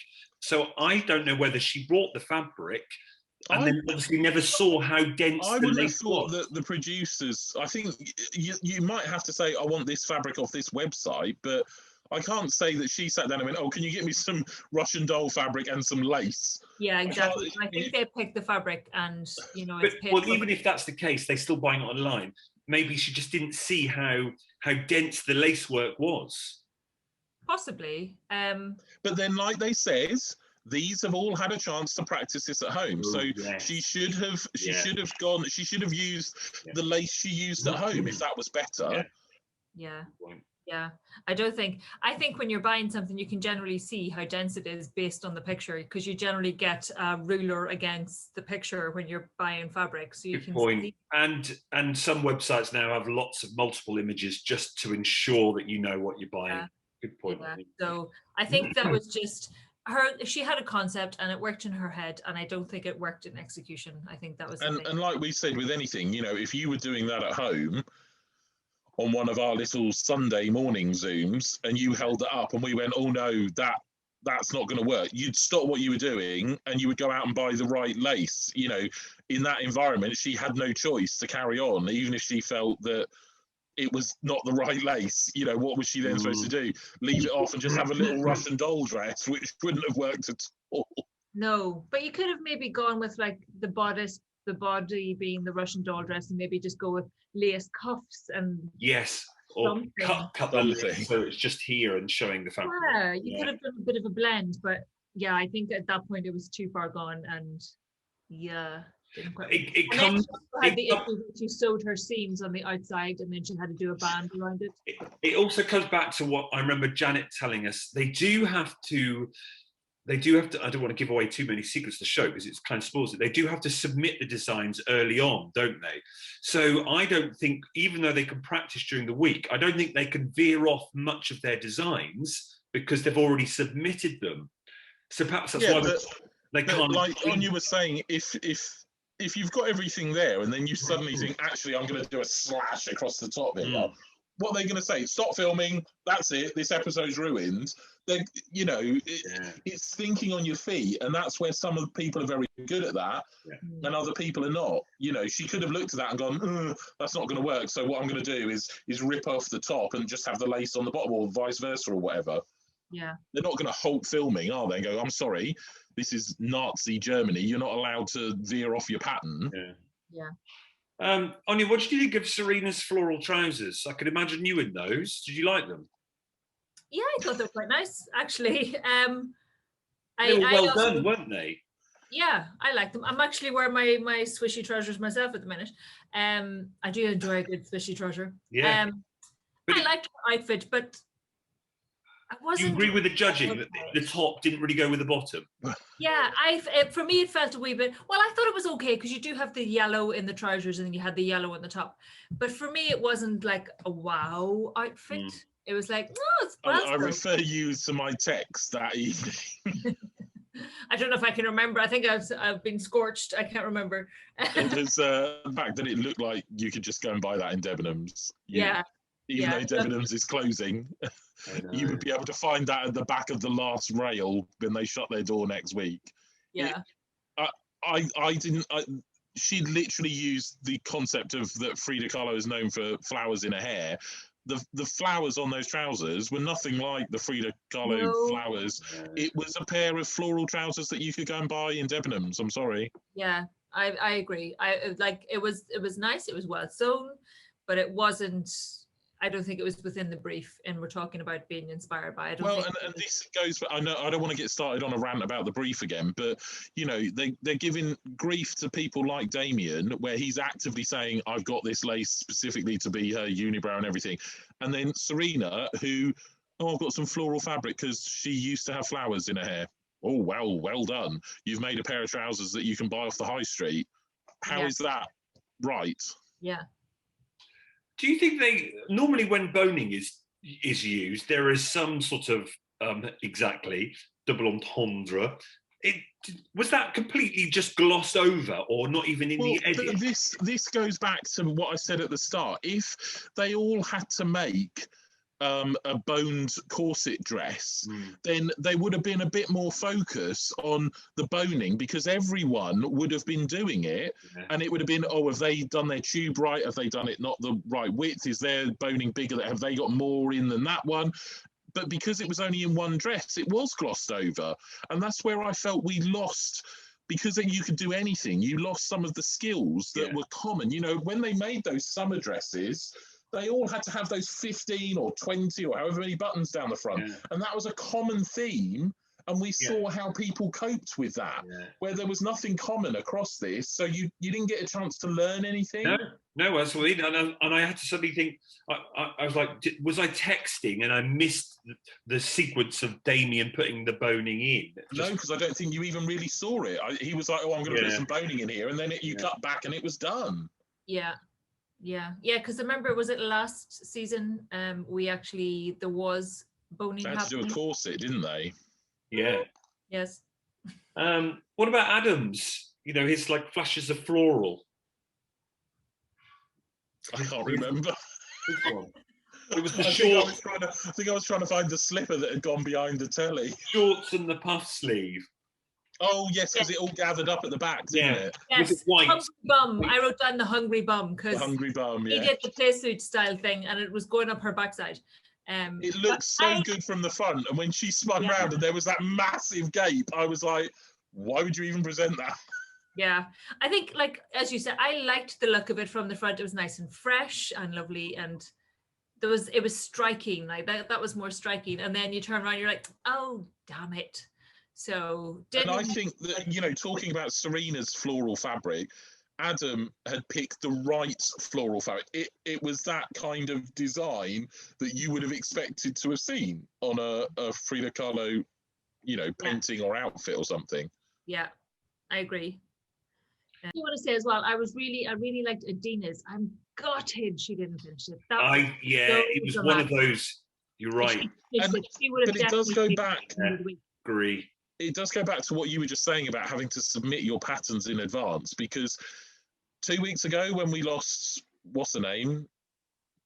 A: So I don't know whether she brought the fabric and then obviously never saw how dense the lace was. I would have thought
C: that the producers, I think you might have to say, I want this fabric off this website, but I can't say that she sat down and went, oh, can you get me some Russian doll fabric and some lace?
B: Yeah, exactly. I think they picked the fabric and,
A: Well, even if that's the case, they're still buying it online. Maybe she just didn't see how dense the lace work was.
B: Possibly.
C: But then, like they said, these have all had a chance to practice this at home. So she should have used the lace she used at home if that was better.
B: Yeah. I think when you're buying something, you can generally see how dense it is based on the picture, because you generally get a ruler against the picture when you're buying fabric, so you can see.
A: And some websites now have lots of multiple images just to ensure that you know what you're buying. Good point.
B: So I think that was just she had a concept and it worked in her head, and I don't think it worked in execution. I think that was the thing.
C: And like we said with anything, you know, if you were doing that at home on one of our little Sunday morning Zooms and you held it up and we went, oh no, that's not going to work, you'd stop what you were doing and you would go out and buy the right lace. You know, in that environment, she had no choice to carry on, even if she felt that it was not the right lace. You know, what was she then supposed to do? Leave it off and just have a little Russian doll dress, which wouldn't have worked at all.
B: No, but you could have maybe gone with like the bodice, the body being the Russian doll dress, and maybe just go with lace cuffs and
A: yes, or cut the lace so it's just here and showing the fabric.
B: Yeah, you could have done a bit of a blend, but yeah, I think at that point it was too far gone, and yeah.
A: It comes.
B: Had the issue that she sewed her seams on the outside, and then she had to do a band around it.
A: It also comes back to what I remember Janet telling us. They do have to. I don't want to give away too many secrets to the show because it's kind of spoils it. They do have to submit the designs early on, don't they? So I don't think, even though they can practice during the week, I don't think they can veer off much of their designs because they've already submitted them. So perhaps that's why they can't.
C: Like Anya was saying, if you've got everything there and then you suddenly think, actually, I'm going to do a slash across the top here, what are they going to say? Stop filming. That's it. This episode's ruined. Then, you know, it's thinking on your feet, and that's where some of the people are very good at that, and other people are not. You know, she could have looked at that and gone, that's not going to work. So what I'm going to do is rip off the top and just have the lace on the bottom, or vice versa, or whatever.
B: Yeah,
C: they're not going to halt filming, are they? And go, I'm sorry, this is Nazi Germany. You're not allowed to veer off your pattern.
B: Yeah.
A: Anya, what did you think of Serena's floral trousers? I could imagine you in those. Did you like them?
B: Yeah, I thought they were quite nice, actually.
A: They were well done, weren't they?
B: Yeah, I like them. I'm actually wearing my swishy trousers myself at the minute. I do enjoy a good swishy trouser.
A: Yeah.
B: I liked her outfit, but I wasn't.
A: You agree with the judging that the top didn't really go with the bottom?
B: Yeah, for me it felt a wee bit. Well, I thought it was okay because you do have the yellow in the trousers and then you had the yellow on the top. But for me, it wasn't like a wow outfit. It was like, no, it's
C: I refer you to my text that evening.
B: I don't know if I can remember. I think I've been scorched. I can't remember.
C: It was the fact that it looked like you could just go and buy that in Debenhams. Even though Debenhams is closing, you would be able to find that at the back of the last rail when they shut their door next week.
B: Yeah.
C: I didn't. She literally used the concept of that Frida Kahlo is known for flowers in her hair. The flowers on those trousers were nothing like the Frida Kahlo flowers. It was a pair of floral trousers that you could go and buy in Debenhams. I'm sorry.
B: Yeah, I agree. It was nice. It was well sewn, but it wasn't. I don't think it was within the brief, and we're talking about being inspired by it.
C: And this goes. I know I don't want to get started on a rant about the brief again, but you know they're giving grief to people like Damien, where he's actively saying, "I've got this lace specifically to be her unibrow and everything," and then Serena, who, I've got some floral fabric because she used to have flowers in her hair. Oh well done. You've made a pair of trousers that you can buy off the high street. How is that right?
B: Yeah.
A: Do you think they normally, when boning is used, there is some sort of double entendre? Was that completely just glossed over, or not even in the edit?
C: This goes back to what I said at the start. If they all had to make a boned corset dress, then they would have been a bit more focus on the boning, because everyone would have been doing it, and it would have been, have they done their tube right? Have they done it not the right width? Is their boning bigger? Have they got more in than that one? But because it was only in one dress, it was glossed over, and that's where I felt we lost. Because then you could do anything, you lost some of the skills that were common. You know, when they made those summer dresses, they all had to have those 15 or 20 or however many buttons down the front. And that was a common theme. And we saw how people coped with that, where there was nothing common across this. So you didn't get a chance to learn anything.
A: No, absolutely. And I had to suddenly think, I was like, was I texting and I missed the sequence of Damien putting the boning in?
C: No, because I don't think you even really saw it. He was like, I'm going to put some boning in here. And then you cut back and it was done.
B: Yeah. Because I remember, was it last season? There was boning happening.
C: They had to do a corset, didn't they?
A: Yeah.
B: Yes.
A: What about Adam's? You know, his like flashes of floral.
C: I can't remember.
A: Which one? It was the
C: I
A: shorts.
C: think I was trying to find the slipper that had gone behind the telly.
A: Shorts and the puff sleeve.
C: Oh yes, because it all gathered up at the back, didn't it?
A: Was it
B: Yes,
A: white?
B: hungry bum. I wrote down the hungry bum
C: The
B: because
C: hungry bum,
B: he
C: yeah.
B: did the play suit style thing, and it was going up her backside.
C: It looked so good from the front, and when she spun round and there was that massive gape, I was like, why would you even present that?
B: Yeah, I think, like as you said, I liked the look of it from the front. It was nice and fresh and lovely, and it was striking. Like that was more striking. And then you turn around, you're like, oh damn it. So
C: and I think that, you know, talking about Serena's floral fabric, Adam had picked the right floral fabric. It was that kind of design that you would have expected to have seen on a Frida Kahlo, you know, painting or outfit or something.
B: Yeah, I agree. I want to say as well, I really liked Adina's. I'm gutted she didn't finish it.
A: It was one of those. You're right.
B: But
C: it does go back.
A: Agree.
C: It does go back to what you were just saying about having to submit your patterns in advance, because 2 weeks ago when we lost, what's her name,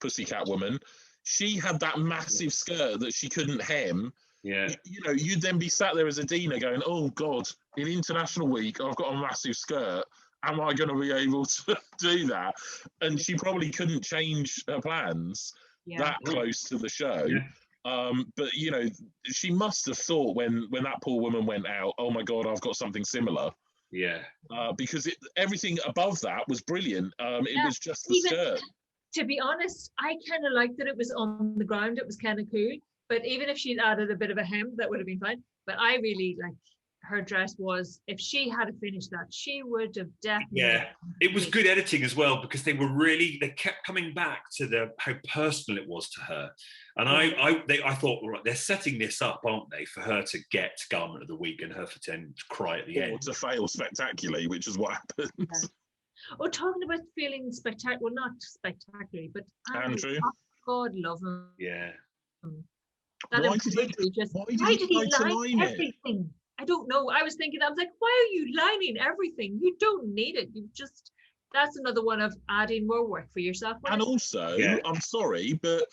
C: Pussycat Woman, she had that massive skirt that she couldn't hem.
A: Yeah.
C: You know, you'd then be sat there as Adina going, oh God, in International Week, I've got a massive skirt. Am I going to be able to do that? And she probably couldn't change her plans that close to the show.
A: Yeah.
C: But, you know, she must have thought when that poor woman went out, oh my God, I've got something similar.
A: Yeah.
C: Because everything above that was brilliant. It was just the skirt.
B: To be honest, I kind of liked that it was on the ground. It was kind of cool. But even if she'd added a bit of a hem, that would have been fine. But I really like her dress was, if she had finished that, she would have definitely.
A: Yeah, it was good editing as well, because they kept coming back to how personal it was to her. And I thought, all right, they're setting this up, aren't they, for her to get Garment of the Week and her to cry at the end.
C: Or to fail spectacularly, which is what happened.
B: Yeah. Oh, talking about feeling spectacular, well, not spectacularly, but
C: Andrew.
B: God love him.
A: Yeah.
C: Why did he like to line
B: everything? I don't know. I was like, why are you lining everything? You don't need it. That's another one of adding more work for yourself.
C: And also, I'm sorry, but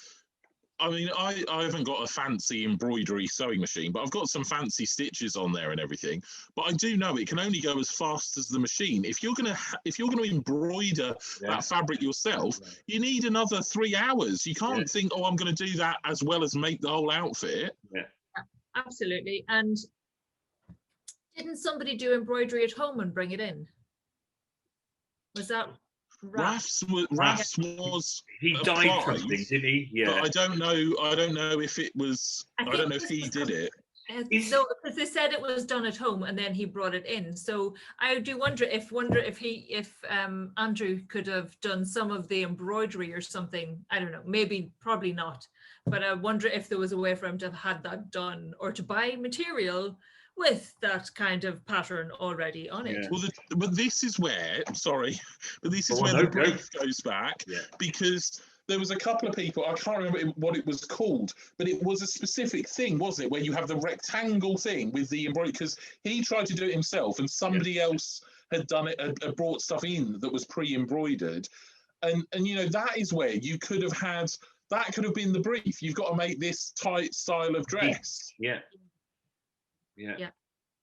C: I mean, I haven't got a fancy embroidery sewing machine, but I've got some fancy stitches on there and everything. But I do know it can only go as fast as the machine. If you're gonna embroider that fabric yourself, you need another 3 hours. You can't think, oh, I'm going to do that as well as make the whole outfit.
B: Yeah, absolutely. And didn't somebody do embroidery at home and bring it in? Was that
C: Raf's was
A: he died from something, didn't he? Yeah.
C: But I don't know if it was. I don't know if he did it.
B: No, because they said it was done at home and then he brought it in. So I do wonder if Andrew could have done some of the embroidery or something. I don't know. Maybe, probably not. But I wonder if there was a way for him to have had that done, or to buy material with that kind of pattern already on it.
C: Well, but this is where, the brief goes back, because there was a couple of people, I can't remember what it was called, but it was a specific thing, wasn't it, where you have the rectangle thing with the embroidery, because he tried to do it himself and somebody else had done it, had brought stuff in that was pre-embroidered. And you know, that is where you could have had, that could have been the brief. You've got to make this tight style of dress.
A: Yeah.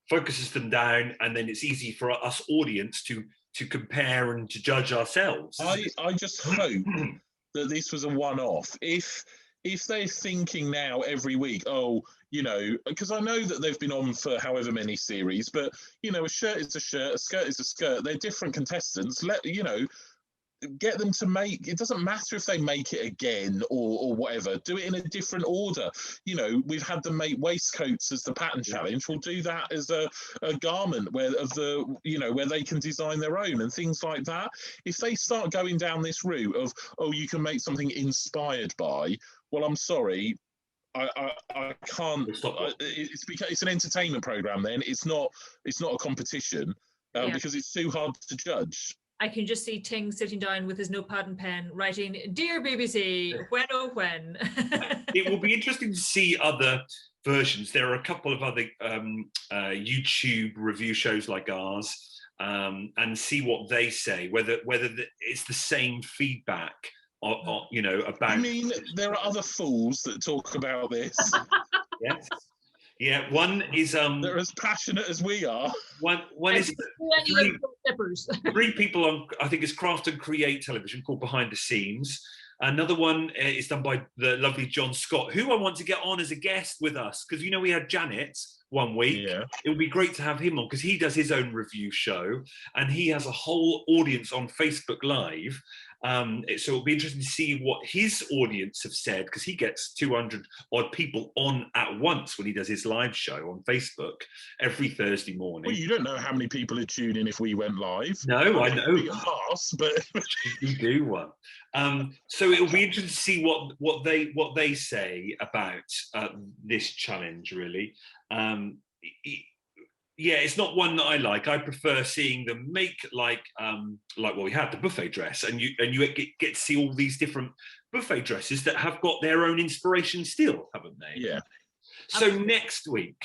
A: Focuses them down, and then it's easy for us audience to compare and to judge ourselves.
C: I just hope that this was a one-off. If they're thinking now every week, oh, you know, because I know that they've been on for however many series, but you know, a shirt is a shirt, a skirt is a skirt. They're different contestants. Get them to make, it doesn't matter if they make it again or whatever, do it in a different order. You know, we've had them make waistcoats as the pattern challenge. We'll do that as a garment where they can design their own and things like that. If they start going down this route of, oh, you can make something inspired by, well, I'm sorry, I can't. It's an entertainment program. Then it's not a competition because it's too hard to judge.
B: I can just see Ting sitting down with his notepad and pen, writing, "Dear BBC, when oh when."
A: It will be interesting to see other versions. There are a couple of other YouTube review shows like ours, and see what they say. Whether it's the same feedback, or you know, about.
C: I mean, there are other fools that talk about this.
A: Yes. Yeah, one is
C: they're as passionate as we are.
A: One is three people on, I think it's Craft and Create Television, called Behind the Scenes. Another one is done by the lovely John Scott, who I want to get on as a guest with us, because you know we had Janet one week.
C: Yeah.
A: It would be great to have him on, because he does his own review show and he has a whole audience on Facebook Live. So it'll be interesting to see what his audience have said, because he gets 200 odd people on at once when he does his live show on Facebook every Thursday morning.
C: Well, you don't know how many people would tune in if we went live.
A: No, I know.
C: Pass, but
A: you do one. So it'll be interesting to see what they say about this challenge. Really, yeah, it's not one that I like. I prefer seeing them make like what we had, the buffet dress, and you get to see all these different buffet dresses that have got their own inspiration still, haven't they?
C: Yeah.
A: So next week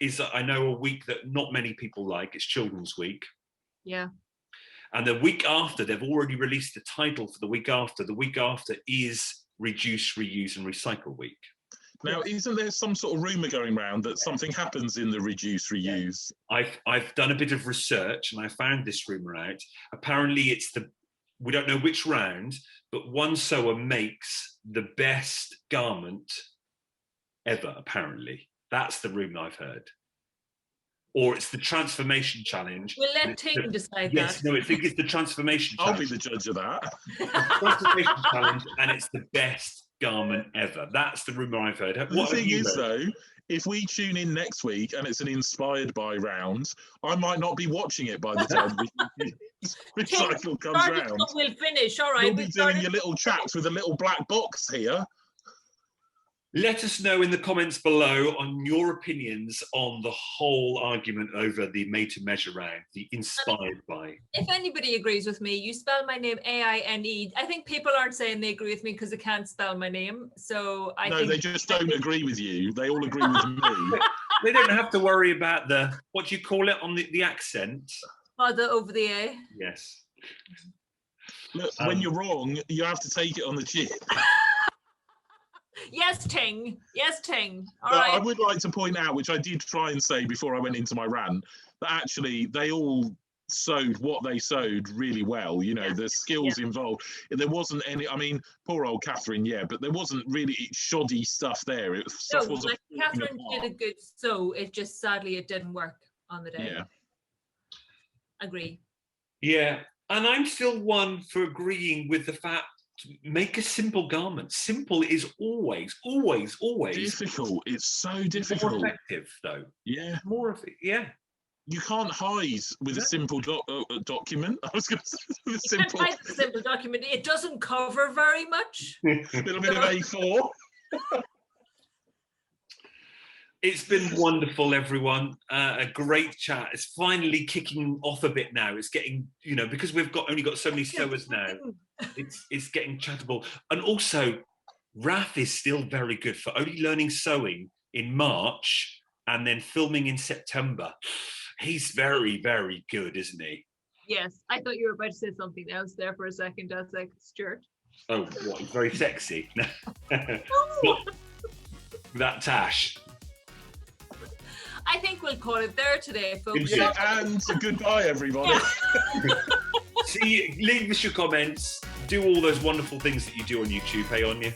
A: is, I know, a week that not many people like. It's Children's Week.
B: Yeah.
A: And the week after, they've already released the title for the week after. The week after is Reduce, Reuse and Recycle Week.
C: Now, isn't there some sort of rumour going around that something happens in the reduce, reuse?
A: I've done a bit of research and I found this rumour out. Apparently it's we don't know which round, but one sewer makes the best garment ever, apparently. That's the rumour I've heard. Or it's the transformation challenge.
B: We'll let Ting decide that.
A: Yes, no, I think it's the transformation challenge.
C: I'll be the judge of that.
A: The transformation challenge, and it's the best garment ever. That's the rumour I've heard.
C: The thing is, though, if we tune in next week and it's an inspired by round, I might not be watching it by the time recycle comes round.
B: We'll finish. All right.
C: You'll be doing your little tracks with a little black box here.
A: Let us know in the comments below on your opinions on the whole argument over the made to measure round, the inspired by.
B: If anybody agrees with me, you spell my name A-I-N-E. I think people aren't saying they agree with me because they can't spell my name. So I think
C: they just don't agree with you. They all agree with me.
A: They don't have to worry about what do you call it on the accent?
B: Father over the A.
A: Yes.
C: Look, when you're wrong, you have to take it on the chin.
B: Yes, Ting. Yes, Ting. All
C: but
B: right.
C: I would like to point out, which I did try and say before I went into my rant, that actually they all sewed what they sewed really well. You know, the skills involved. There wasn't any. I mean, poor old Catherine, but there wasn't really shoddy stuff there. Stuff wasn't.
B: Like Catherine did a good sew. It just sadly it didn't work on the day.
C: Yeah.
B: Agree.
A: Yeah, and I'm still one for agreeing with the fact. Make a simple garment. Simple is always
C: difficult. It's so difficult.
A: More effective, though.
C: Yeah.
A: More of it. Yeah.
C: You can't hide with a simple document. I was going to say
B: You can't hide a simple document. It doesn't cover very much.
C: A little bit of A4.
A: It's been wonderful, everyone. A great chat. It's finally kicking off a bit now. It's getting, because we've only got so many sewers now. It's getting chattable. And also, Raf is still very good for only learning sewing in March and then filming in September. He's very, very good, isn't he?
B: Yes. I thought you were about to say something else there for a second. I was like, Stuart.
A: Oh, what? He's very sexy. That Tash.
B: I think we'll call it there today, folks.
C: Yeah, and goodbye, everybody.
A: See, leave us your comments. Do all those wonderful things that you do on YouTube. Hey, Anya?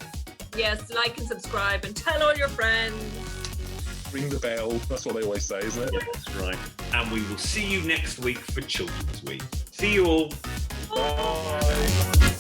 B: Yes, like and subscribe and tell all your friends.
C: Ring the bell. That's what they always say, isn't it?
A: Yeah, that's right. And we will see you next week for Children's Week. See you all.
C: Bye.